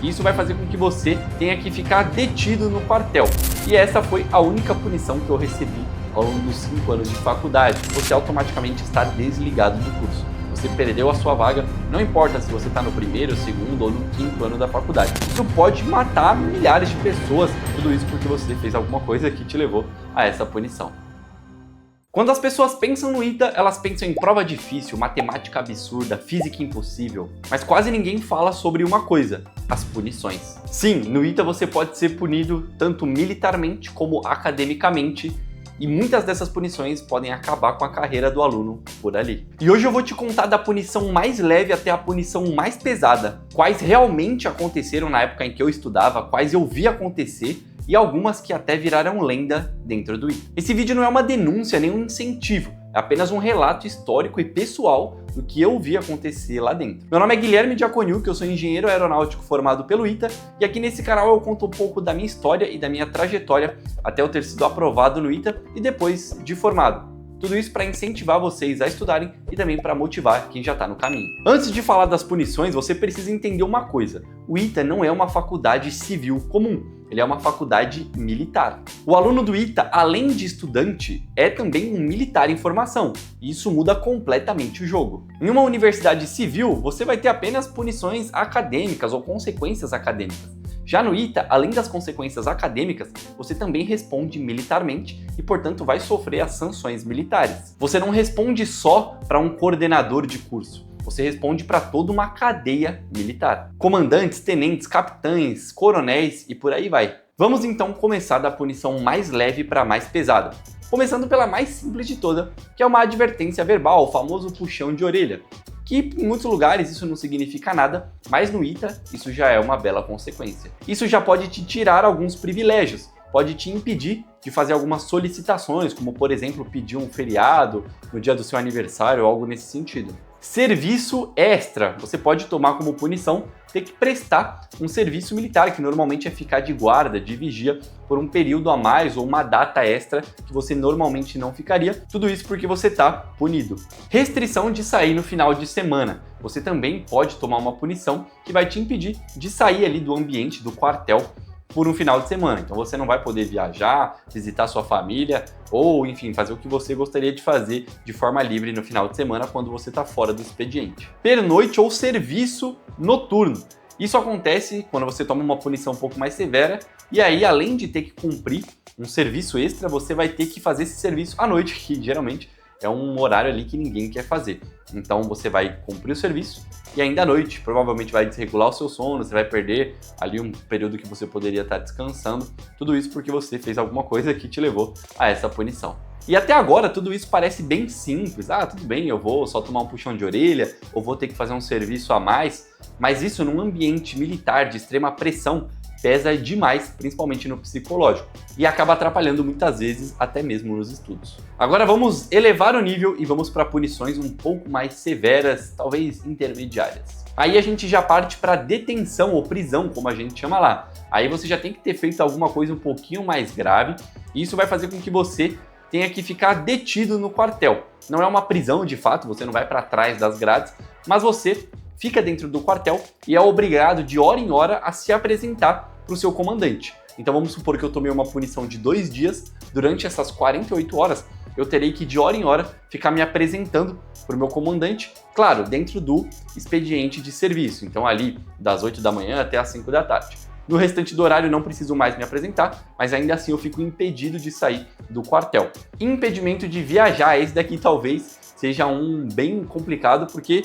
E isso vai fazer com que você tenha que ficar detido no quartel. E essa foi a única punição que eu recebi ao longo dos 5 anos de faculdade. Você automaticamente está desligado do curso. Você perdeu a sua vaga, não importa se você está no primeiro, segundo ou no 5º ano da faculdade. Isso pode matar milhares de pessoas, tudo isso porque você fez alguma coisa que te levou a essa punição. Quando as pessoas pensam no ITA, elas pensam em prova difícil, matemática absurda, física impossível, mas quase ninguém fala sobre uma coisa: as punições. Sim, no ITA você pode ser punido tanto militarmente como academicamente, e muitas dessas punições podem acabar com a carreira do aluno por ali. E hoje eu vou te contar da punição mais leve até a punição mais pesada, quais realmente aconteceram na época em que eu estudava, quais eu vi acontecer, e algumas que até viraram lenda dentro do ITA. Esse vídeo não é uma denúncia nem um incentivo, é apenas um relato histórico e pessoal do que eu vi acontecer lá dentro. Meu nome é Guilherme Diaconiuk, eu sou engenheiro aeronáutico formado pelo ITA, e aqui nesse canal eu conto um pouco da minha história e da minha trajetória até eu ter sido aprovado no ITA e depois de formado. Tudo isso para incentivar vocês a estudarem e também para motivar quem já está no caminho. Antes de falar das punições, você precisa entender uma coisa: o ITA não é uma faculdade civil comum, ele é uma faculdade militar. O aluno do ITA, além de estudante, é também um militar em formação, e isso muda completamente o jogo. Em uma universidade civil, você vai ter apenas punições acadêmicas ou consequências acadêmicas. Já no ITA, além das consequências acadêmicas, você também responde militarmente e, portanto, vai sofrer as sanções militares. Você não responde só para um coordenador de curso, você responde para toda uma cadeia militar. Comandantes, tenentes, capitães, coronéis e por aí vai. Vamos então começar da punição mais leve para a mais pesada. Começando pela mais simples de toda, que é uma advertência verbal, o famoso puxão de orelha. Que em muitos lugares isso não significa nada, mas no ITA isso já é uma bela consequência. Isso já pode te tirar alguns privilégios, pode te impedir de fazer algumas solicitações, como por exemplo pedir um feriado no dia do seu aniversário ou algo nesse sentido. Serviço extra, você pode tomar como punição ter que prestar um serviço militar, que normalmente é ficar de guarda, de vigia, por um período a mais ou uma data extra que você normalmente não ficaria. Tudo isso porque você está punido. Restrição de sair no final de semana. Você também pode tomar uma punição que vai te impedir de sair ali do ambiente, do quartel, por um final de semana. Então você não vai poder viajar, visitar sua família ou, enfim, fazer o que você gostaria de fazer de forma livre no final de semana quando você está fora do expediente. Pernoite ou serviço noturno. Isso acontece quando você toma uma punição um pouco mais severa e aí, além de ter que cumprir um serviço extra, você vai ter que fazer esse serviço à noite, que geralmente é um horário ali que ninguém quer fazer. Então você vai cumprir o serviço e ainda à noite provavelmente vai desregular o seu sono, você vai perder ali um período que você poderia estar descansando. Tudo isso porque você fez alguma coisa que te levou a essa punição. E até agora tudo isso parece bem simples. Ah, tudo bem, eu vou só tomar um puxão de orelha ou vou ter que fazer um serviço a mais. Mas isso num ambiente militar de extrema pressão pesa demais, principalmente no psicológico, e acaba atrapalhando muitas vezes até mesmo nos estudos. Agora vamos elevar o nível e vamos para punições um pouco mais severas, talvez intermediárias. Aí a gente já parte para detenção ou prisão, como a gente chama lá. Aí você já tem que ter feito alguma coisa um pouquinho mais grave, e isso vai fazer com que você tenha que ficar detido no quartel. Não é uma prisão de fato, você não vai para trás das grades, mas você fica dentro do quartel e é obrigado de hora em hora a se apresentar para o seu comandante. Então vamos supor que eu tomei uma punição de 2 dias, durante essas 48 horas eu terei que de hora em hora ficar me apresentando para o meu comandante, claro, dentro do expediente de serviço, então ali das 8 da manhã até as 5 da tarde. No restante do horário não preciso mais me apresentar, mas ainda assim eu fico impedido de sair do quartel. Impedimento de viajar, esse daqui talvez seja um bem complicado, porque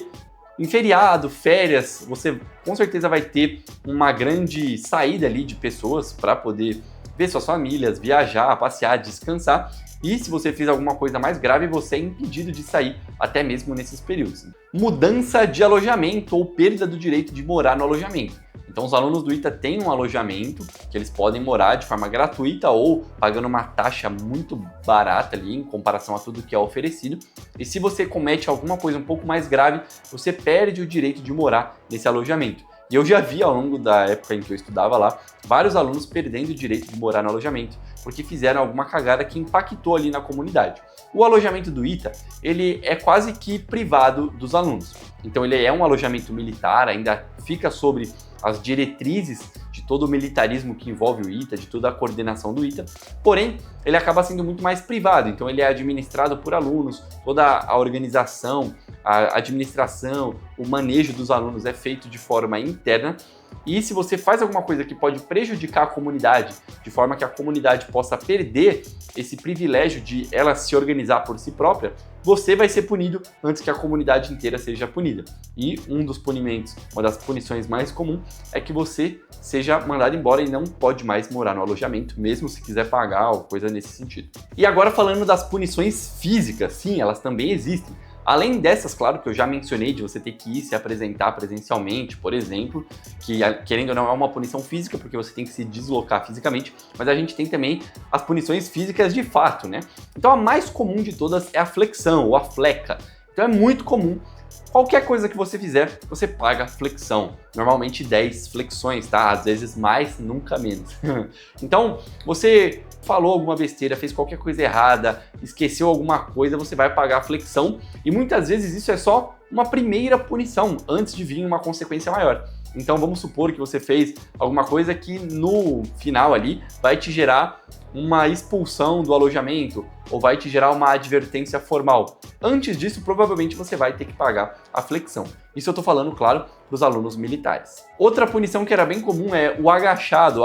em feriado, férias, você com certeza vai ter uma grande saída ali de pessoas para poder ver suas famílias, viajar, passear, descansar. E se você fez alguma coisa mais grave, você é impedido de sair até mesmo nesses períodos. Mudança de alojamento ou perda do direito de morar no alojamento. Então os alunos do ITA têm um alojamento que eles podem morar de forma gratuita ou pagando uma taxa muito barata ali em comparação a tudo que é oferecido. E se você comete alguma coisa um pouco mais grave, você perde o direito de morar nesse alojamento. E eu já vi ao longo da época em que eu estudava lá, vários alunos perdendo o direito de morar no alojamento, porque fizeram alguma cagada que impactou ali na comunidade. O alojamento do ITA, ele é quase que privado dos alunos. Então ele é um alojamento militar, ainda fica sobre as diretrizes de todo o militarismo que envolve o ITA, de toda a coordenação do ITA, porém, ele acaba sendo muito mais privado, então ele é administrado por alunos, toda a organização, a administração, o manejo dos alunos é feito de forma interna, e se você faz alguma coisa que pode prejudicar a comunidade, de forma que a comunidade possa perder esse privilégio de ela se organizar por si própria, você vai ser punido antes que a comunidade inteira seja punida. E um dos punimentos, uma das punições mais comuns, é que você seja mandado embora e não pode mais morar no alojamento, mesmo se quiser pagar ou coisa nesse sentido. E agora falando das punições físicas, sim, elas também existem. Além dessas, claro, que eu já mencionei, de você ter que ir se apresentar presencialmente, por exemplo, que querendo ou não é uma punição física, porque você tem que se deslocar fisicamente, mas a gente tem também as punições físicas de fato, né? Então a mais comum de todas é a flexão, ou a fleca. Então é muito comum. Qualquer coisa que você fizer, você paga flexão. Normalmente 10 flexões, tá? Às vezes mais, nunca menos. Então, você falou alguma besteira, fez qualquer coisa errada, esqueceu alguma coisa, você vai pagar flexão. E muitas vezes isso é só uma primeira punição, antes de vir uma consequência maior. Então vamos supor que você fez alguma coisa que no final ali vai te gerar uma expulsão do alojamento ou vai te gerar uma advertência formal. Antes disso, provavelmente você vai ter que pagar a flexão. Isso eu estou falando, claro, para os alunos militares. Outra punição que era bem comum é o agachado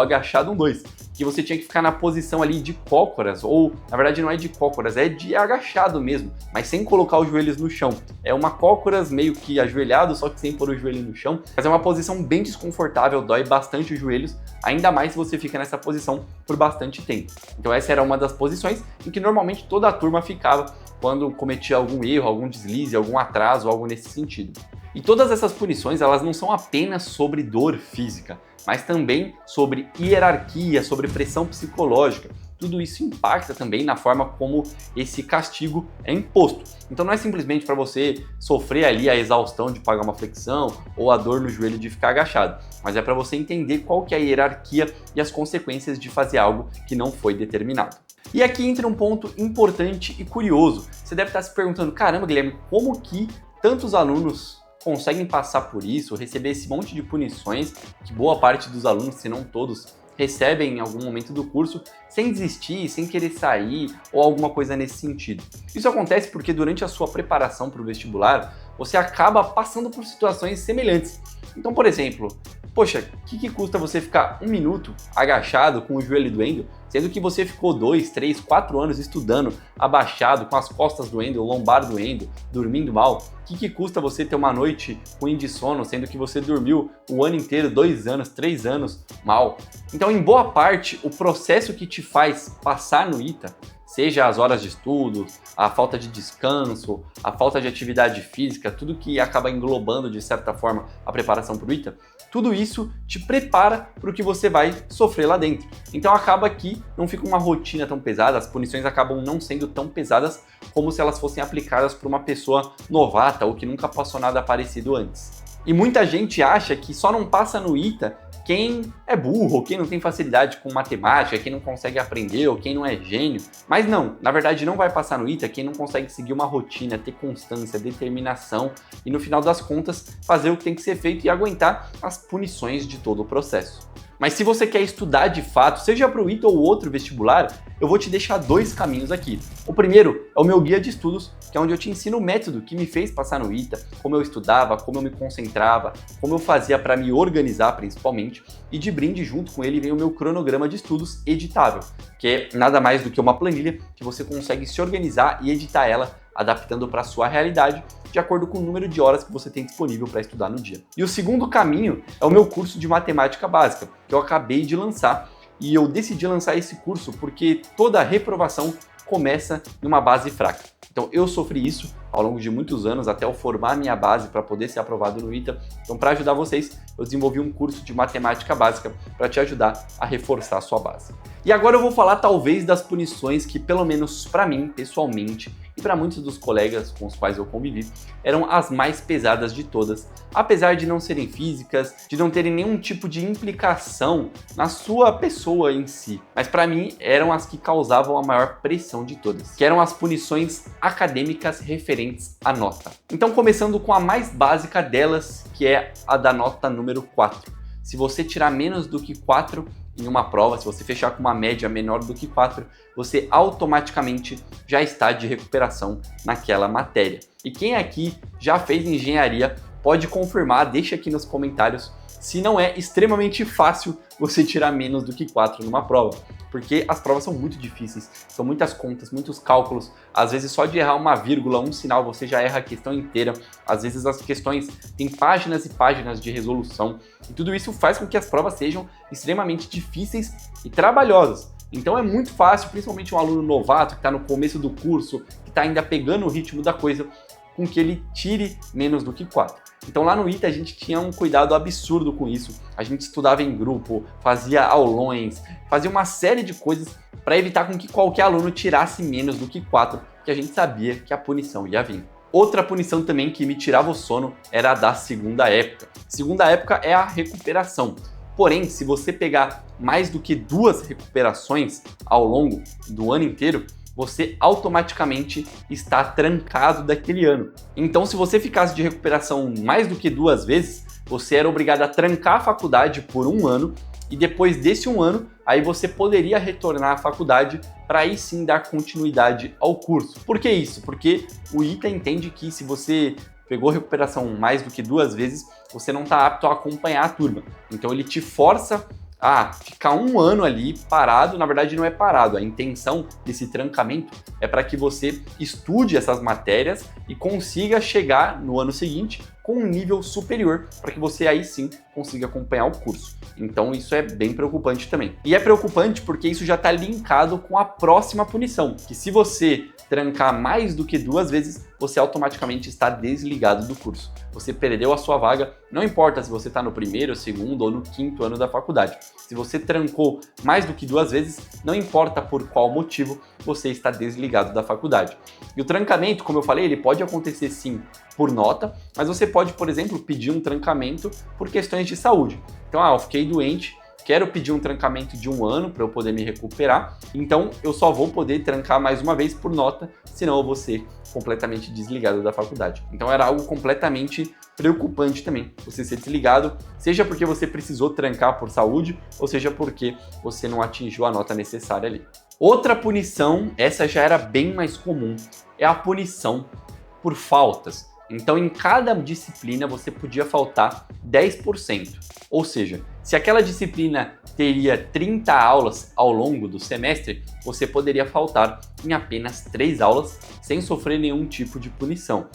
2, que você tinha que ficar na posição ali de cócoras, ou na verdade não é de cócoras, é de agachado mesmo, mas sem colocar os joelhos no chão. É uma cócoras meio que ajoelhado, só que sem pôr o joelho no chão, mas é uma posição bem desconfortável, dói bastante os joelhos, ainda mais se você fica nessa posição por bastante tempo. Então essa era uma das posições em que normalmente toda a turma ficava quando cometia algum erro, algum deslize, algum atraso, algo nesse sentido. E todas essas punições, elas não são apenas sobre dor física, mas também sobre hierarquia, sobre pressão psicológica. Tudo isso impacta também na forma como esse castigo é imposto. Então não é simplesmente para você sofrer ali a exaustão de pagar uma flexão ou a dor no joelho de ficar agachado, mas é para você entender qual que é a hierarquia e as consequências de fazer algo que não foi determinado. E aqui entra um ponto importante e curioso. Você deve estar se perguntando, caramba, Guilherme, como que tantos alunos conseguem passar por isso, receber esse monte de punições, que boa parte dos alunos, se não todos, recebem em algum momento do curso, sem desistir, sem querer sair ou alguma coisa nesse sentido. Isso acontece porque durante a sua preparação para o vestibular, você acaba passando por situações semelhantes. Então, por exemplo, poxa, o que custa você ficar 1 minuto agachado com o joelho doendo, sendo que você ficou 2, 3, 4 anos estudando abaixado, com as costas doendo, o lombar doendo, dormindo mal? O que custa você ter uma noite ruim de sono, sendo que você dormiu o ano inteiro, 2 anos, 3 anos mal? Então, em boa parte, o processo que te faz passar no ITA, seja as horas de estudo, a falta de descanso, a falta de atividade física, tudo que acaba englobando de certa forma a preparação para o ITA, tudo isso te prepara para o que você vai sofrer lá dentro. Então acaba que não fica uma rotina tão pesada, as punições acabam não sendo tão pesadas como se elas fossem aplicadas por uma pessoa novata ou que nunca passou nada parecido antes. E muita gente acha que só não passa no ITA quem é burro, ou quem não tem facilidade com matemática, quem não consegue aprender, ou quem não é gênio. Mas não, na verdade não vai passar no ITA quem não consegue seguir uma rotina, ter constância, determinação e no final das contas fazer o que tem que ser feito e aguentar as punições de todo o processo. Mas se você quer estudar de fato, seja para o ITA ou outro vestibular, eu vou te deixar 2 caminhos aqui. O primeiro é o meu guia de estudos, que é onde eu te ensino o método que me fez passar no ITA, como eu estudava, como eu me concentrava, como eu fazia para me organizar principalmente, e de brinde junto com ele vem o meu cronograma de estudos editável, que é nada mais do que uma planilha que você consegue se organizar e editar ela, adaptando para a sua realidade, de acordo com o número de horas que você tem disponível para estudar no dia. E o segundo caminho é o meu curso de matemática básica, que eu acabei de lançar, e eu decidi lançar esse curso porque toda reprovação começa numa base fraca. Então eu sofri isso ao longo de muitos anos até eu formar minha base para poder ser aprovado no ITA. Então, para ajudar vocês, eu desenvolvi um curso de matemática básica para te ajudar a reforçar a sua base. E agora eu vou falar talvez das punições que, pelo menos para mim, pessoalmente, e para muitos dos colegas com os quais eu convivi, eram as mais pesadas de todas, apesar de não serem físicas, de não terem nenhum tipo de implicação na sua pessoa em si. Mas para mim eram as que causavam a maior pressão de todas, que eram as punições acadêmicas referentes à nota. Então, começando com a mais básica delas, que é a da nota número 4. Se você tirar menos do que 4 em uma prova, se você fechar com uma média menor do que 4, você automaticamente já está de recuperação naquela matéria. E quem aqui já fez engenharia pode confirmar, deixa aqui nos comentários se não é extremamente fácil você tirar menos do que 4 numa prova, porque as provas são muito difíceis, são muitas contas, muitos cálculos, às vezes só de errar uma vírgula, um sinal, você já erra a questão inteira, às vezes as questões têm páginas e páginas de resolução, e tudo isso faz com que as provas sejam extremamente difíceis e trabalhosas. Então é muito fácil, principalmente um aluno novato que está no começo do curso, que está ainda pegando o ritmo da coisa, com que ele tire menos do que 4. Então lá no ITA a gente tinha um cuidado absurdo com isso, a gente estudava em grupo, fazia aulões, fazia uma série de coisas para evitar com que qualquer aluno tirasse menos do que 4, porque a gente sabia que a punição ia vir. Outra punição também que me tirava o sono era a da segunda época. Segunda época é a recuperação. Porém, se você pegar mais do que 2 recuperações ao longo do ano inteiro, você automaticamente está trancado daquele ano. Então, se você ficasse de recuperação mais do que 2 vezes, você era obrigado a trancar a faculdade por 1 ano e depois desse 1 ano, aí você poderia retornar à faculdade para aí sim dar continuidade ao curso. Por que isso? Porque o ITA entende que se você pegou recuperação mais do que 2 vezes, você não está apto a acompanhar a turma. Então ele te força a ficar 1 ano ali parado. Na verdade não é parado, a intenção desse trancamento é para que você estude essas matérias e consiga chegar no ano seguinte com um nível superior, para que você aí sim consiga acompanhar o curso. Então isso é bem preocupante também. E é preocupante porque isso já está linkado com a próxima punição, que se você trancar mais do que 2 vezes, você automaticamente está desligado do curso. Você perdeu a sua vaga, não importa se você está no 1º, 2º ou no 5º ano da faculdade. Se você trancou mais do que 2 vezes, não importa por qual motivo, você está desligado da faculdade. E o trancamento, como eu falei, ele pode acontecer sim por nota, mas você pode, por exemplo, pedir um trancamento por questões de saúde. Então, eu fiquei doente, quero pedir um trancamento de 1 ano para eu poder me recuperar, então eu só vou poder trancar mais uma vez por nota, senão eu vou ser completamente desligado da faculdade. Então era algo completamente preocupante também, você ser desligado, seja porque você precisou trancar por saúde, ou seja porque você não atingiu a nota necessária ali. Outra punição, essa já era bem mais comum, é a punição por faltas. Então, em cada disciplina, você podia faltar 10%. Ou seja, se aquela disciplina teria 30 aulas ao longo do semestre, você poderia faltar em apenas 3 aulas, sem sofrer nenhum tipo de punição.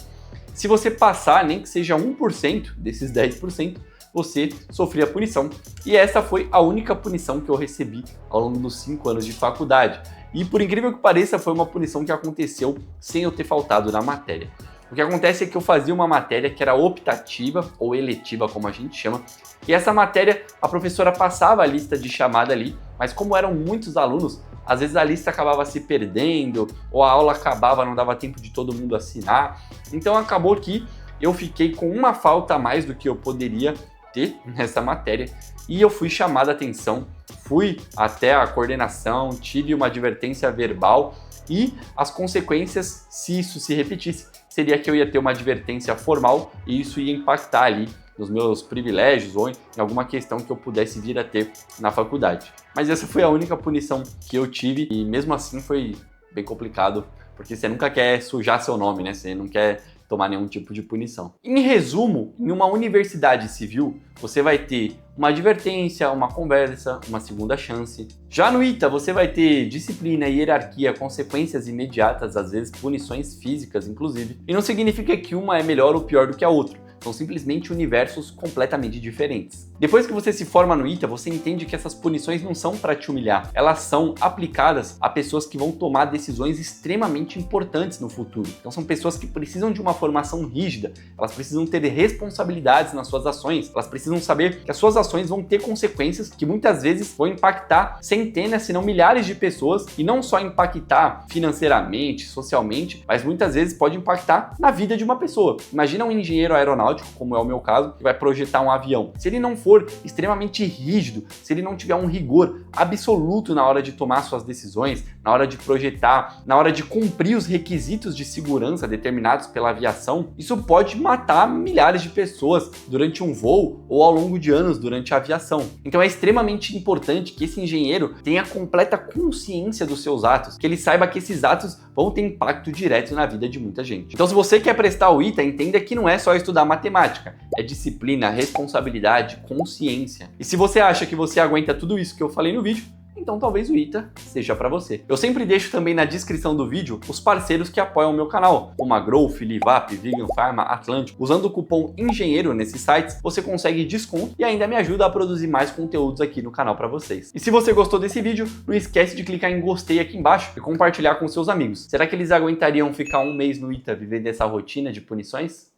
Se você passar, nem que seja 1% desses 10%, você sofria punição. E essa foi a única punição que eu recebi ao longo dos 5 anos de faculdade. E por incrível que pareça, foi uma punição que aconteceu sem eu ter faltado na matéria. O que acontece é que eu fazia uma matéria que era optativa, ou eletiva, como a gente chama, e essa matéria a professora passava a lista de chamada ali, mas como eram muitos alunos, às vezes a lista acabava se perdendo, ou a aula acabava, não dava tempo de todo mundo assinar, então acabou que eu fiquei com uma falta a mais do que eu poderia ter nessa matéria, e eu fui chamado a atenção, fui até a coordenação, tive uma advertência verbal, e as consequências, se isso se repetisse, seria que eu ia ter uma advertência formal e isso ia impactar ali nos meus privilégios ou em alguma questão que eu pudesse vir a ter na faculdade. Mas essa foi a única punição que eu tive e mesmo assim foi bem complicado, porque você nunca quer sujar seu nome, né? Você não quer tomar nenhum tipo de punição. Em resumo, em uma universidade civil, você vai ter uma advertência, uma conversa, uma segunda chance. Já no ITA, você vai ter disciplina, hierarquia, consequências imediatas, às vezes punições físicas, inclusive. E não significa que uma é melhor ou pior do que a outra. São simplesmente universos completamente diferentes. Depois que você se forma no ITA, você entende que essas punições não são para te humilhar, elas são aplicadas a pessoas que vão tomar decisões extremamente importantes no futuro. Então são pessoas que precisam de uma formação rígida, elas precisam ter responsabilidades nas suas ações, elas precisam saber que as suas ações vão ter consequências que muitas vezes vão impactar centenas, se não milhares de pessoas, e não só impactar financeiramente, socialmente, mas muitas vezes pode impactar na vida de uma pessoa. Imagina um engenheiro aeronáutico, como é o meu caso, que vai projetar um avião. Se ele não for extremamente rígido, se ele não tiver um rigor absoluto na hora de tomar suas decisões, na hora de projetar, na hora de cumprir os requisitos de segurança determinados pela aviação, isso pode matar milhares de pessoas durante um voo ou ao longo de anos durante a aviação. Então é extremamente importante que esse engenheiro tenha completa consciência dos seus atos, que ele saiba que esses atos vão ter impacto direto na vida de muita gente. Então, se você quer prestar o ITA, entenda que não é só estudar matemática, é disciplina, responsabilidade, consciência. E se você acha que você aguenta tudo isso que eu falei no vídeo, então talvez o ITA seja para você. Eu sempre deixo também na descrição do vídeo os parceiros que apoiam o meu canal, como a Growth, Livap, Vegan Pharma, Atlântico. Usando o cupom ENGENHEIRO nesses sites, você consegue desconto e ainda me ajuda a produzir mais conteúdos aqui no canal para vocês. E se você gostou desse vídeo, não esquece de clicar em gostei aqui embaixo e compartilhar com seus amigos. Será que eles aguentariam ficar um mês no ITA vivendo essa rotina de punições?